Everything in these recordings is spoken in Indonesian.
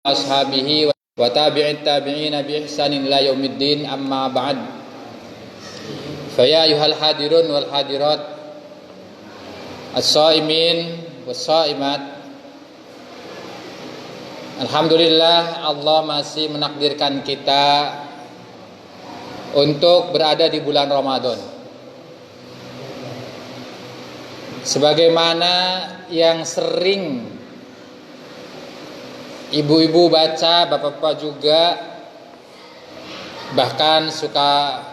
ashabihi wa tabi'it tabi'ina bi ihsanin ila yaumiddin, amma ba'd. Fa ya ayyuhal hadirun wal hadirat, as-shaimin was-shaimat, alhamdulillah Allah masih menakdirkan kita untuk berada di bulan Ramadan. Sebagaimana yang sering ibu-ibu baca, bapak-bapak juga bahkan suka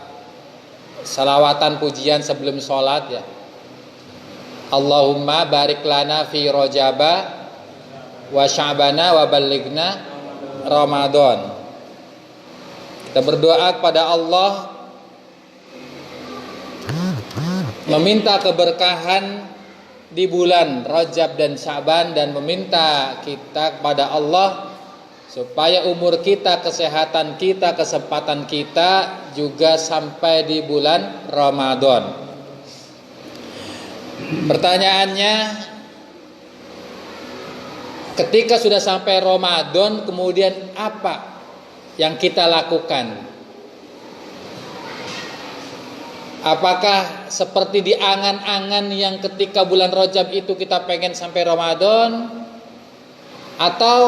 salawatan pujian sebelum sholat ya. Allahumma barik lana fi rojaba wa sya'bana wa balighna Ramadan. Kita berdoa kepada Allah meminta keberkahan di bulan Rajab dan Sya'ban, dan meminta kita kepada Allah supaya umur kita, kesehatan kita, kesempatan kita juga sampai di bulan Ramadan. Pertanyaannya, ketika sudah sampai Ramadan, kemudian apa yang kita lakukan? Apakah seperti di angan-angan yang ketika bulan Rajab itu kita pengen sampai Ramadan, atau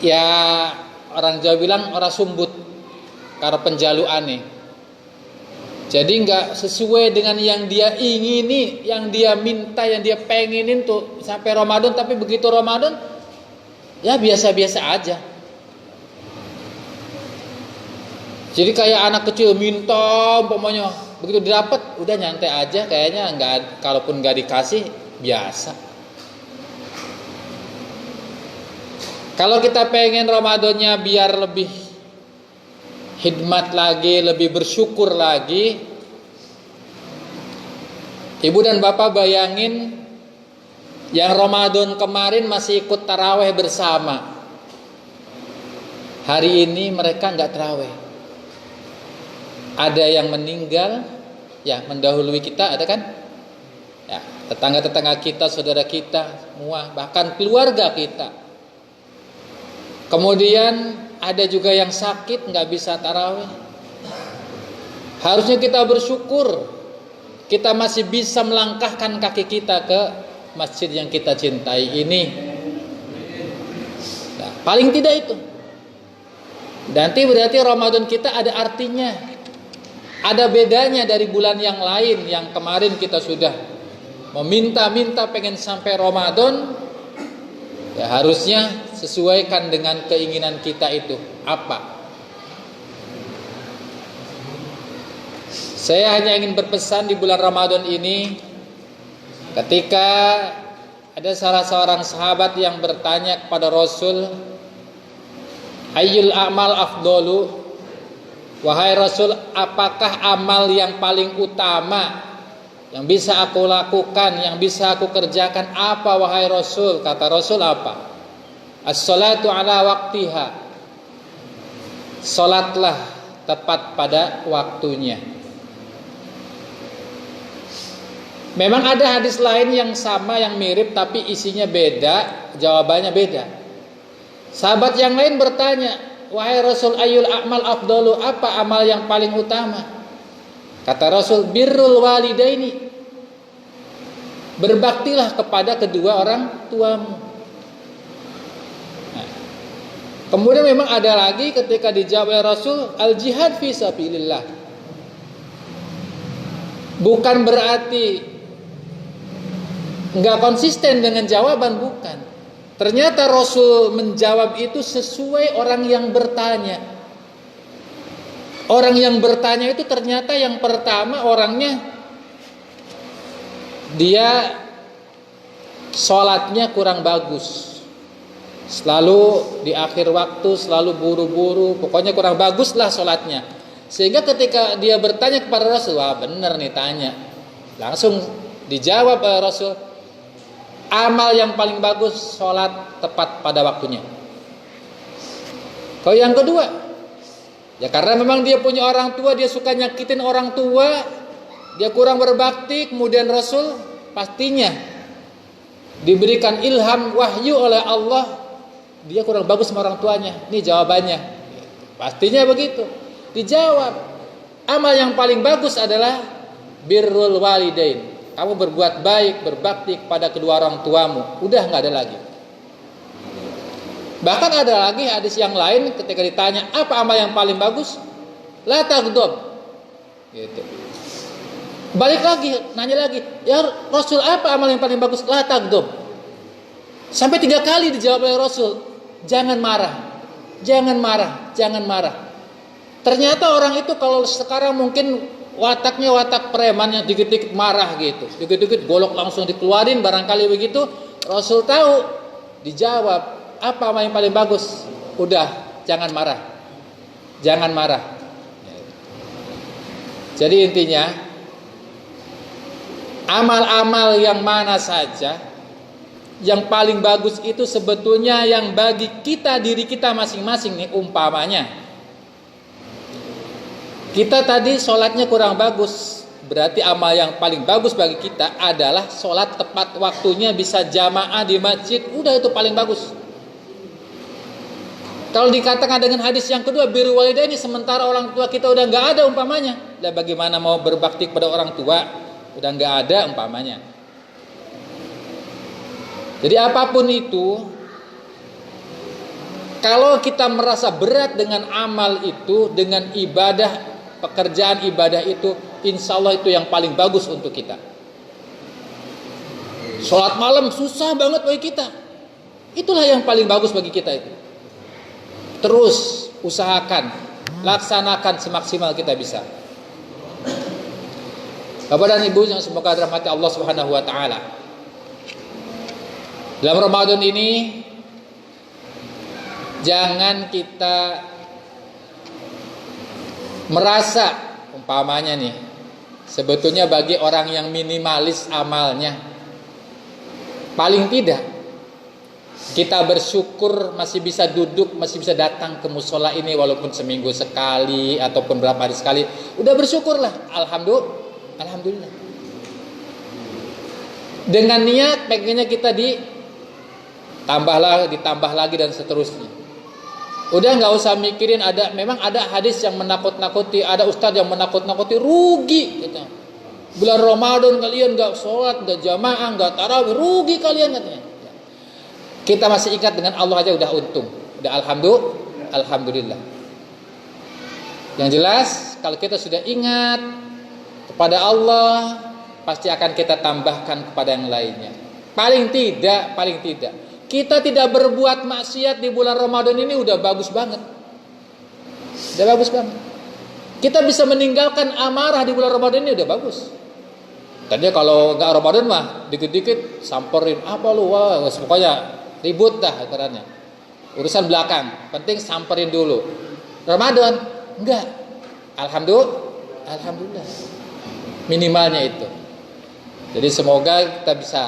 ya orang Jawa bilang orang sumbut karena penjaluan nih. Jadi nggak sesuai dengan yang dia ingini, yang dia minta, yang dia pengenin tuh sampai Ramadan, tapi begitu Ramadan ya biasa-biasa aja. Jadi kayak anak kecil minta, umpamanya begitu didapat udah nyantai aja, kayaknya nggak, kalaupun nggak dikasih biasa. Kalau kita pengen Ramadannya biar lebih hikmat lagi, lebih bersyukur lagi, ibu dan bapak bayangin yang Ramadan kemarin masih ikut taraweh bersama, hari ini mereka nggak taraweh. Ada yang meninggal, ya mendahului kita, ada kan? Ya, tetangga-tetangga kita, saudara kita, semua, bahkan keluarga kita. Kemudian ada juga yang sakit, nggak bisa tarawih. Harusnya kita bersyukur, kita masih bisa melangkahkan kaki kita ke masjid yang kita cintai ini. Nah, paling tidak itu. Nanti berarti Ramadan kita ada artinya. Ada bedanya dari bulan yang lain yang kemarin kita sudah meminta-minta pengen sampai Ramadan. Ya harusnya sesuaikan dengan keinginan kita itu apa. Saya hanya ingin berpesan di bulan Ramadan ini, ketika ada salah seorang sahabat yang bertanya kepada Rasul, ayyul a'mal afdalu? Wahai Rasul, apakah amal yang paling utama yang bisa aku lakukan, yang bisa aku kerjakan? Apa wahai Rasul? Kata Rasul apa? As-salatu ala waktiha. Salatlah tepat pada waktunya. Memang ada hadis lain yang sama, yang mirip, tapi isinya beda, jawabannya beda. Sahabat yang lain bertanya, wahai Rasul, ayyul a'mal afdalu? Apa amal yang paling utama? Kata Rasul, birrul walidaini. Berbaktilah kepada kedua orang tuamu. Nah, kemudian memang ada lagi ketika dijawab oleh Rasul, al jihad fi sabilillah. Bukan berarti enggak konsisten dengan jawaban, bukan. Ternyata Rasul menjawab itu sesuai orang yang bertanya. Orang yang bertanya itu ternyata yang pertama orangnya dia sholatnya kurang bagus, selalu di akhir waktu, selalu buru-buru, pokoknya kurang bagus lah sholatnya. Sehingga ketika dia bertanya kepada Rasul, wah bener nih tanya, langsung dijawab Rasul, amal yang paling bagus sholat tepat pada waktunya. Kalau yang kedua, ya karena memang dia punya orang tua, dia suka nyakitin orang tua, dia kurang berbakti. Kemudian Rasul pastinya diberikan ilham wahyu oleh Allah dia kurang bagus sama orang tuanya. Ini jawabannya. Pastinya begitu. Dijawab, amal yang paling bagus adalah birrul walidain. Kamu berbuat baik, berbakti kepada kedua orang tuamu. Udah nggak ada lagi. Bahkan ada lagi hadis yang lain ketika ditanya apa amal yang paling bagus, la taghdab. Gitu. Balik lagi, nanya lagi, ya Rasul apa amal yang paling bagus? La taghdab. Sampai 3 kali dijawab oleh Rasul, jangan marah, jangan marah, jangan marah. Ternyata orang itu kalau sekarang mungkin wataknya watak preman yang dikit-dikit marah gitu, dikit-dikit golok langsung dikeluarin barangkali begitu. Rasul tahu, dijawab apa yang paling bagus? Udah, jangan marah, jangan marah. Jadi intinya amal-amal yang mana saja yang paling bagus itu sebetulnya yang bagi kita, diri kita masing-masing nih. Umpamanya kita tadi sholatnya kurang bagus, berarti amal yang paling bagus bagi kita adalah sholat tepat waktunya, bisa jamaah di masjid. Udah, itu paling bagus. Kalau dikatakan dengan hadis yang kedua birrul walidaini, sementara orang tua kita udah nggak ada umpamanya, lah bagaimana mau berbakti kepada orang tua? Udah nggak ada umpamanya. Jadi apapun itu, kalau kita merasa berat dengan amal itu, dengan ibadah, pekerjaan ibadah itu, insya Allah itu yang paling bagus untuk kita. Sholat malam susah banget bagi kita, itulah yang paling bagus bagi kita itu. Terus usahakan, laksanakan semaksimal kita bisa. Bapak dan Ibu yang semoga dirahmati Allah Subhanahu wa taala. Dalam Ramadan ini jangan kita merasa umpamanya nih, sebetulnya bagi orang yang minimalis amalnya, paling tidak kita bersyukur masih bisa duduk, masih bisa datang ke musola ini walaupun seminggu sekali ataupun berapa hari sekali. Udah bersyukurlah, alhamdulillah. Dengan niat pengennya kita ditambah lagi dan seterusnya. Udah nggak usah mikirin memang ada hadis yang menakut-nakuti, ada ustadz yang menakut-nakuti, rugi gitu. Bulan Ramadan kalian nggak sholat, nggak jamaah, nggak tarawih, rugi kalian katanya. Kita masih ingat dengan Allah aja udah untung, udah alhamdulillah. Yang jelas kalau kita sudah ingat kepada Allah, pasti akan kita tambahkan kepada yang lainnya. Paling tidak kita tidak berbuat maksiat di bulan Ramadan ini udah bagus banget. Udah bagus banget. Kita bisa meninggalkan amarah di bulan Ramadan ini udah bagus. Tadinya kalau nggak Ramadan mah dikit-dikit samperin apa lu, wah pokoknya ribut dah aturannya. Urusan belakang, penting samperin dulu. Ramadan enggak. Alhamdulillah. Minimalnya itu. Jadi semoga kita bisa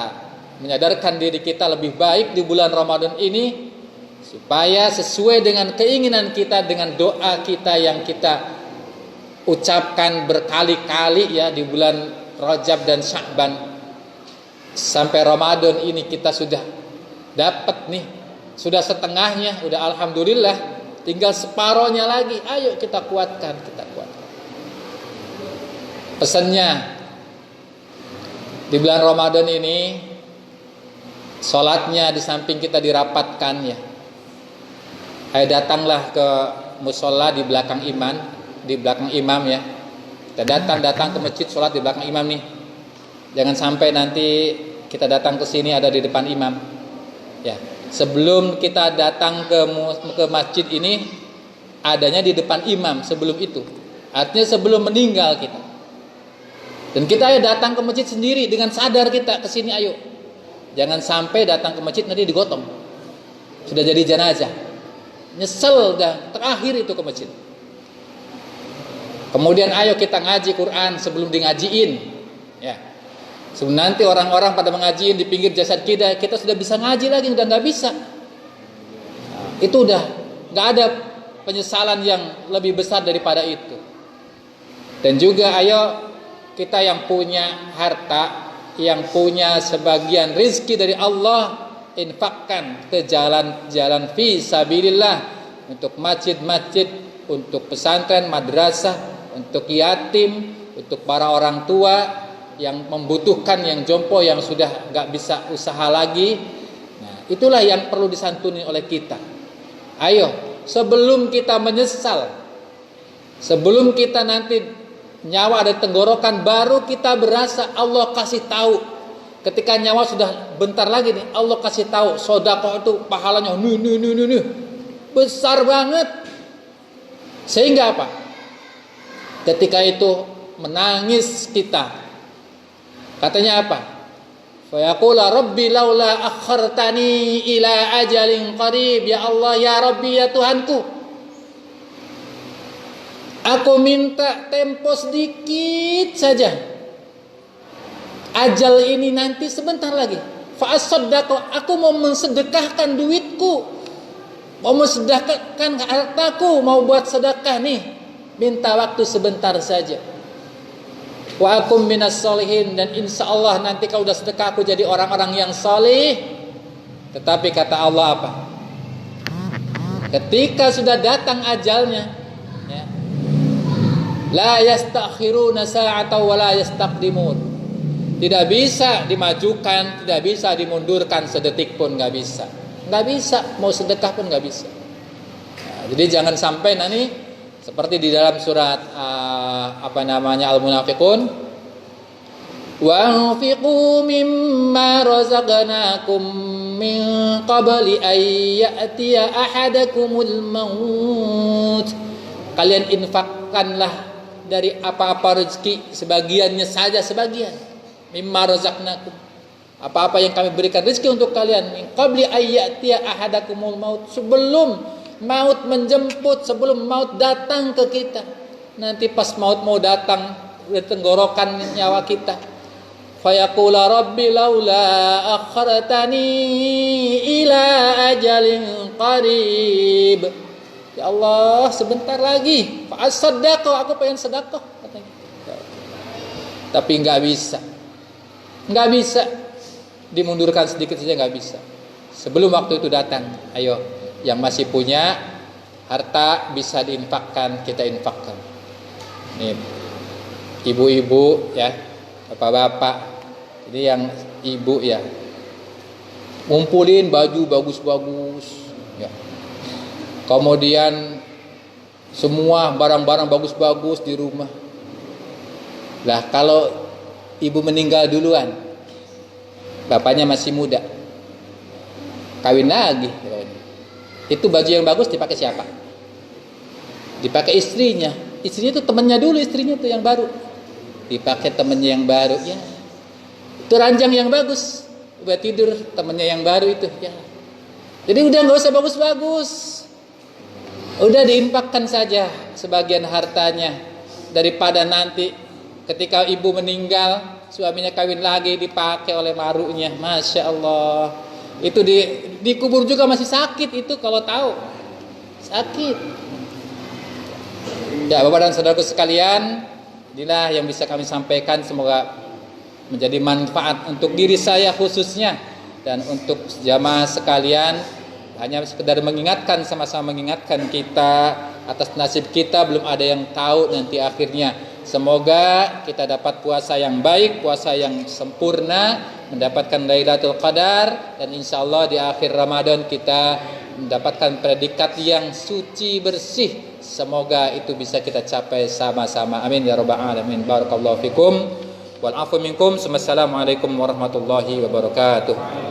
menyadarkan diri kita lebih baik di bulan Ramadan ini, supaya sesuai dengan keinginan kita, dengan doa kita yang kita ucapkan berkali-kali ya di bulan Rajab dan Sya'ban, sampai Ramadan ini kita sudah dapat nih, sudah setengahnya, udah alhamdulillah, tinggal separohnya lagi. Ayo kita kuatkan. Pesannya di bulan Ramadan ini, sholatnya di samping kita dirapatkan ya. Ayo datanglah ke musola di belakang imam ya. Kita datang ke masjid, sholat di belakang imam nih. Jangan sampai nanti kita datang ke sini ada di depan imam. Ya, sebelum kita datang ke masjid ini, adanya di depan imam sebelum itu. Artinya sebelum meninggal kita. Dan kita ayo datang ke masjid sendiri dengan sadar kita ke sini ayo. Jangan sampai datang ke masjid nanti digotong. Sudah jadi jenazah. Nyesel dah terakhir itu ke masjid. Kemudian ayo kita ngaji Quran sebelum di ngajiin. Ya. Sebelum nanti orang-orang pada mengajiin di pinggir jasad kita sudah bisa ngaji lagi, udah nggak bisa. Nah, itu udah nggak ada penyesalan yang lebih besar daripada itu. Dan juga ayo kita yang punya harta, yang punya sebagian rizki dari Allah, infakkan ke jalan-jalan fi sabilillah, untuk masjid-masjid, untuk pesantren, madrasah, untuk yatim, untuk para orang tua yang membutuhkan, yang jompo, yang sudah gak bisa usaha lagi. Nah, itulah yang perlu disantuni oleh kita. Ayo, sebelum kita menyesal, sebelum kita nanti nyawa ada tenggorokan, baru kita berasa Allah kasih tahu. Ketika nyawa sudah bentar lagi nih, Allah kasih tahu sedekah itu pahalanya nih besar banget. Sehingga apa? Ketika itu menangis kita. Katanya apa? Fa yaqula rabbi laula akhartani ila ajalin qarib. Ya Allah, ya Rabbi, ya Tuhanku, aku minta tempo sedikit saja. Ajal ini nanti sebentar lagi. Fa asaddaq, aku mau mensedekahkan duitku, mau mensedekahkan hartaku, mau buat sedekah nih. Minta waktu sebentar saja. Wa akum minas solihin, dan insya Allah nanti kalau udah sedekah aku jadi orang-orang yang solih. Tetapi kata Allah apa? Ketika sudah datang ajalnya, ya, la yastakhiruna sa'atan wa la yastaqdimun. Tidak bisa dimajukan, tidak bisa dimundurkan sedetik pun, nggak bisa. Nggak bisa, mau sedekah pun nggak bisa. Nah, jadi jangan sampai nanti seperti di dalam surat Al-Munafiqun, wa anfiqu mimma razaqnakum min qabli an ya'tiya ahadakumul maut. Kalian infakkanlah dari apa-apa rezeki, sebagiannya saja, sebagian. Mimma razaqnakum, apa-apa yang kami berikan rezeki untuk kalian, min qabli an ya'tiya ahadakumul maut, sebelum maut menjemput, sebelum maut datang ke kita. Nanti pas maut mau datang, tenggorokan nyawa kita. Fayaqula rabbi laula akhartani ila ajalin qarib. Ya Allah, sebentar lagi. Fa asaddaq, aku pengen sedekah katanya. Tapi enggak bisa. Enggak bisa dimundurkan sedikit saja, enggak bisa. Sebelum waktu itu datang, ayo yang masih punya harta bisa diinfakkan, kita infakkan. Nih, ibu-ibu ya, bapak-bapak, ini yang ibu ya, ngumpulin baju bagus-bagus ya. Kemudian semua barang-barang bagus-bagus di rumah. Lah kalau ibu meninggal duluan, bapaknya masih muda, kawin lagi. Itu baju yang bagus dipakai siapa? Dipakai istrinya. Istrinya itu temannya dulu, istrinya itu yang baru. Dipakai temannya yang baru ya. Itu ranjang yang bagus buat tidur, temannya yang baru itu ya. Jadi udah nggak usah bagus-bagus. Udah diinfakkan saja sebagian hartanya, daripada nanti ketika ibu meninggal, suaminya kawin lagi dipakai oleh marunya. Masya Allah. Itu dikubur juga masih sakit itu kalau tahu. Sakit. Ya, Bapak dan Saudaraku sekalian, inilah yang bisa kami sampaikan, semoga menjadi manfaat untuk diri saya khususnya dan untuk jamaah sekalian. Hanya sekedar mengingatkan, sama-sama mengingatkan kita atas nasib kita, belum ada yang tahu nanti akhirnya. Semoga kita dapat puasa yang baik, puasa yang sempurna, mendapatkan Lailatul Qadar, dan insya Allah di akhir Ramadan kita mendapatkan predikat yang suci bersih. Semoga itu bisa kita capai sama-sama. Amin ya rabbal alamin. Barakallahu fikum wal afu minkum. Wassalamualaikum warahmatullahi wabarakatuh.